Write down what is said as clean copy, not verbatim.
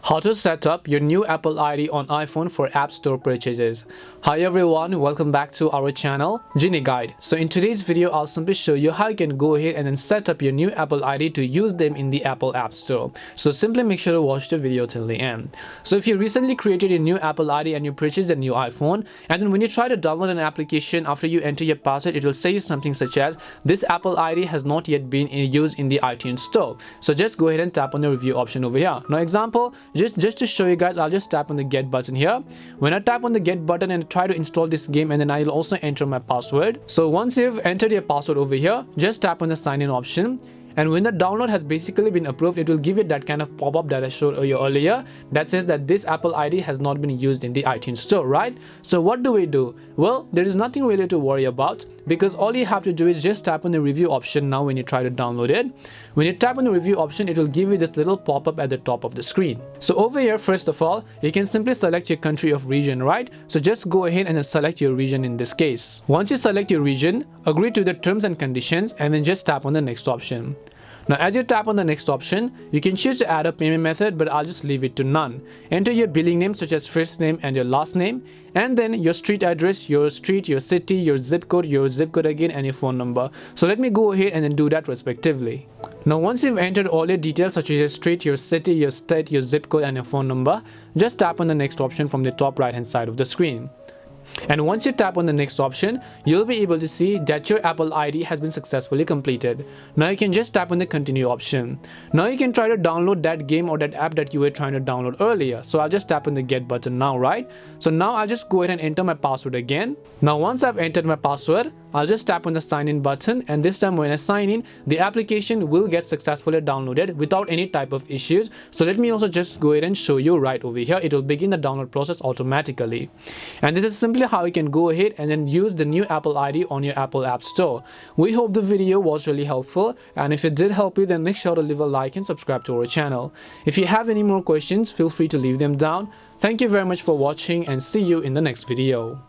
How to set up your new Apple ID on iPhone for App Store purchases. Hi everyone, welcome back to our channel Genie Guide. So in today's video I'll simply show you how you can go ahead and then set up your new Apple ID to use them in the Apple App Store. So simply make sure to watch the video till the end. So if you recently created a new Apple ID and you purchased a new iPhone, and then when you try to download an application, after you enter your password, it will say you something such as this Apple ID has not yet been in use in the iTunes Store. So just go ahead and tap on the review option over here. Now example, just to show you guys, I'll just tap on the get button here. When I tap on the get button and try to install this game, and then I'll also enter my password. So once you've entered your password over here, just tap on the sign in option. And when the download has basically been approved, it will give you that kind of pop-up that I showed you earlier that says that this Apple ID has not been used in the iTunes Store, right? So what do we do? Well, there is nothing really to worry about, because all you have to do is just tap on the review option now when you try to download it. When you tap on the review option, it will give you this little pop-up at the top of the screen. So over here, first of all, you can simply select your country of region, right? So just go ahead and then select your region in this case. Once you select your region, agree to the terms and conditions and then just tap on the next option. Now as you tap on the next option, you can choose to add a payment method, but I'll just leave it to none. Enter your billing name such as first name and your last name, and then your street address, your street, your city, your zip code again, and your phone number. So let me go ahead and then do that respectively. Now once you've entered all your details such as your street, your city, your state, your zip code and your phone number, just tap on the next option from the top right hand side of the screen. And once you tap on the next option, you'll be able to see that your Apple ID has been successfully completed. Now you can just tap on the continue option. Now you can try to download that game or that app that you were trying to download earlier. So I'll just tap on the get button now, right? So now I'll just go ahead and enter my password again. Now once I've entered my password, I'll just tap on the sign in button, and this time when I sign in, the application will get successfully downloaded without any type of issues. So let me also just go ahead and show you right over here. It will begin the download process automatically. And this is simply how you can go ahead and then use the new Apple ID on your Apple App Store. We hope the video was really helpful, and if it did help you, then make sure to leave a like and subscribe to our channel. If you have any more questions, feel free to leave them down. Thank you very much for watching, and see you in the next video.